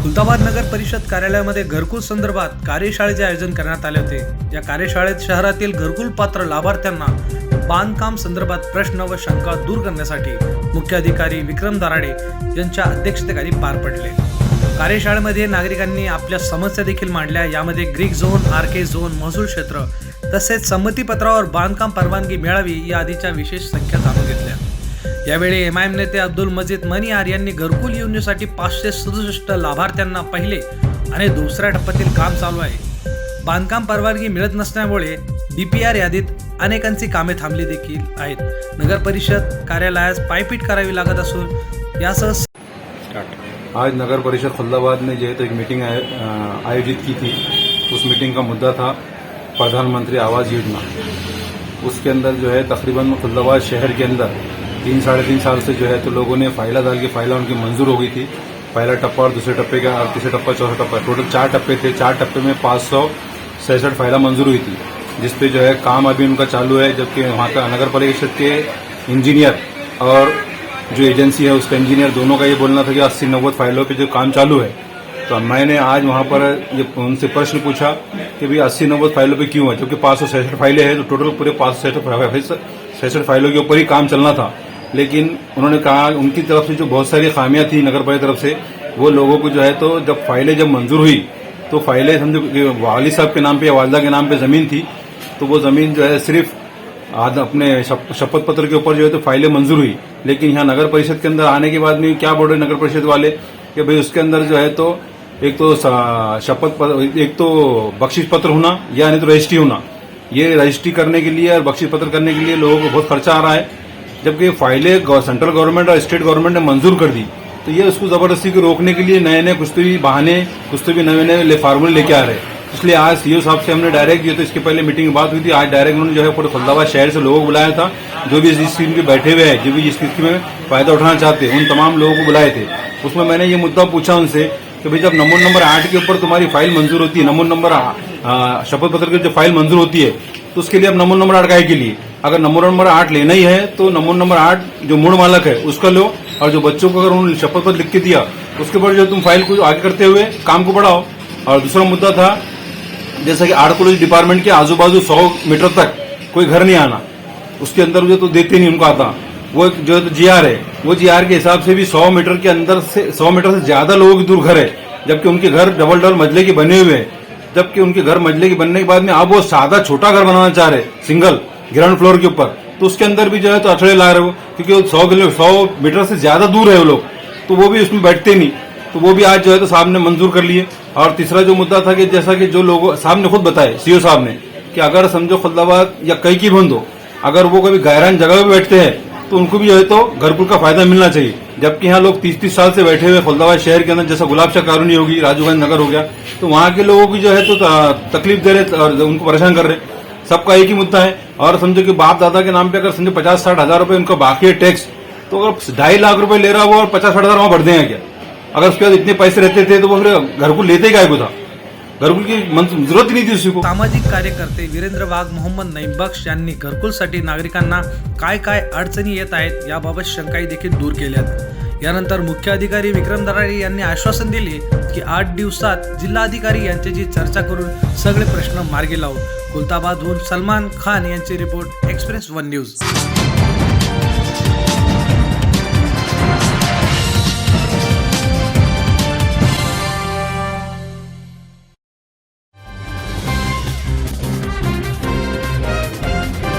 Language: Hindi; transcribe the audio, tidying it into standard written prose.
खुलताबाद नगर परिषद कार्यालयामध्ये घरकुल संदर्भात कार्यशाळेचे आयोजन करण्यात आले होते। या कार्यशाळेत शहरातील घरकुल पात्र लाभार्थ्यांना बांधकाम संदर्भात प्रश्न व शंका दूर करण्यासाठी मुख्य अधिकारी विक्रम दराडे यांच्या अध्यक्षतेखाली पार पडले। कार्यशाळेमध्ये नागरिकांनी आपल्या समस्या देखील मांडल्या। यामध्ये ग्रीक झोन, आरके झोन, महसूल क्षेत्र तसेच संमतीपत्रावर बांधकाम परवानगी मिळावी या आदीच्या विशेष संख्या जाणून घेतल्या। यावेळी एमआयएम नेते अब्दुल मजीद मनियार यांनी घरकुल योजनेसाठी 567 लाभार्थ्यांना पहिले आणि दुसऱ्या टप्प्यातील काम चालू आहे। बांधकाम परवानगी मिळत नसल्यामुळे डीपीआर यादीत अनेकांची कामे थांबली देखील आहेत। नगर परिषद कार्यालयास पायपीट करावी लागत असून यासह आज नगर परिषद खुलदाबाद ने जो है तो एक मीटिंग आयोजित की थी। उस मीटिंग का मुद्दा था प्रधानमंत्री आवास योजना। उसके अंदर जो है तकरीबन खुलदाबाद शहर के अंदर 3-3.5 साल से जो है तो लोगों ने फाइला डाल के फाइला उनकी मंजूर हो गई थी। पहला टप्पा और दूसरे टप्पे का, तीसरा टप्पा, चौथा टप्पा, टोटल 4 टप्पे थे। 4 टप्पे में 566 फाइला मंजूर हुई थी, जिसपे जो है काम अभी उनका चालू है। जबकि वहाँ का नगर परिषद के इंजीनियर और जो एजेंसी है उसका इंजीनियर दोनों का ये बोलना था कि 80-90 फाइलों पे जो काम चालू है। तो मैंने आज वहाँ पर ये उनसे प्रश्न पूछा कि भाई 80-90 फाइलों पे क्यों है, जबकि 566 फाइलें हैं। तो टोटल पूरे 566 फाइलों के ऊपर ही काम चलना था। लेकिन उन्होंने कहा उनकी तरफ से जो बहुत सारी खामियां थी नगर परिषद तरफ से, वो लोगों को जो है तो जब फाइलें मंजूर हुई तो फाइलें समझो वालिद साहब के नाम पे या वालदा के नाम पे जमीन थी, तो वो जमीन जो है सिर्फ अपने शपथ पत्र के ऊपर जो है तो फाइलें मंजूर हुई। लेकिन यहाँ नगर परिषद के अंदर आने के बाद में क्या बोल रहे नगर परिषद वाले कि भाई उसके अंदर जो है तो एक तो शपथ पत्र, एक तो बख्शिश पत्र होना या नहीं तो रजिस्ट्री होना। ये रजिस्ट्री करने के लिए और बख्शिश पत्र करने के लिए लोगों को बहुत खर्चा आ रहा है। जबकि फाइलें सेंट्रल गवर्नमेंट और स्टेट गवर्नमेंट ने मंजूर कर दी, तो ये उसको जबरदस्ती को रोकने के लिए नए नए कुछ तो भी बहाने, कुछ तो भी नए फार्मूले लेके आ रहे हैं। इसलिए आज सीओ साहब से हमने डायरेक्ट जो तो इसके पहले मीटिंग में बात हुई थी। आज डायरेक्ट उन्होंने जो है पूरे खुलदाबाद शहर से लोगों को बुलाया था, जो भी इस स्कीम के बैठे हुए हैं, जो भी इस स्कीम में फायदा उठाना चाहते हैं, उन तमाम लोगों को बुलाए थे। उसमें मैंने ये मुद्दा पूछा उनसे कि भाई जब नमूना नंबर 8 के ऊपर तुम्हारी फाइल मंजूर होती है, नमूना नंबर शपथ पत्र की जो फाइल मंजूर होती है, तो उसके लिए अब नमूना नंबर 8 काय के लिए? अगर नमूना नंबर 8 लेना ही है तो नमूना नंबर 8 जो मूल मालक है उसका लो, और जो बच्चों को अगर उन्होंने शपथ पत्र लिख के दिया उसके ऊपर जो तुम फाइल को आगे करते हुए काम को बढ़ाओ। और दूसरा मुद्दा था जैसा कि आर्कोलॉजी डिपार्टमेंट के आजू बाजू 100 मीटर तक कोई घर नहीं आना, उसके अंदर जो तो देते नहीं उनको आता, वो जो तो जीआर है, वो जीआर के हिसाब से भी 100 मीटर के अंदर से 100 मीटर से ज्यादा लोगों की दूर घर है, जबकि उनके घर डबल मंजिले के बने हुए हैं। जबकि उनके घर मंजिले के बनने के बाद में अब वो सादा छोटा घर बनाना चाह रहे, सिंगल ग्राउंड फ्लोर के ऊपर, तो उसके अंदर भी जो है तो अठड़े ला रहे हो, क्योंकि वो 100 मीटर से ज्यादा दूर है वो लोग, तो वो भी उसमें बैठते नहीं। तो वो भी आज जो है तो साहब ने मंजूर कर लिए। और तीसरा जो मुद्दा था कि जैसा कि जो लोग साहब ने खुद बताया, सीओ साहब ने, कि अगर समझो खुलदाबाद या कई की बंद हो, अगर वो कभी गैरान जगह पे बैठते हैं तो उनको भी जो है तो घरकुल का फायदा मिलना चाहिए। जबकि यहाँ लोग 30-30 साल से बैठे हुए खुलदाबाद शहर के अंदर, जैसा गुलाब शाह कॉलोनी होगी, राजीव गांधी नगर हो गया, तो वहाँ के लोगों की जो है तो तकलीफ दे रहे और उनको परेशान कर रहे। सबका एक ही मुद्दा है। और समझो कि बाप दादा के नाम पे अगर समझो 50-60 हजार रुपए उनका बाकी है टैक्स, तो अगर 2.5 लाख रुपए ले रहा हो और 50-60 हजार वहां भर देंगे क्या? अगर उसके बाद इतने पैसे रहते थे तो वो फिर घरकुल लेते ही काय को था? घरकुल की जरूरत ही नहीं थी उसी को। सामाजिक कार्यकर्ते वीरेंद्र वाघ, मोहम्मद नईम बख्श यांनी घरकुलसाठी नागरिकांना काय काय अडचणी येत आहेत याबाबत शंकाही देखील दूर केल्यात। यानंतर मुख्य अधिकारी विक्रम दराडे यांनी आश्वासन दिले की 8 दिवसात जिल्हाधिकारी यांच्याशी चर्चा करून सगळे प्रश्न मार्गी लावू। खुलताबादहून सलमान खान यांची रिपोर्ट, एक्सप्रेस 1 न्यूज।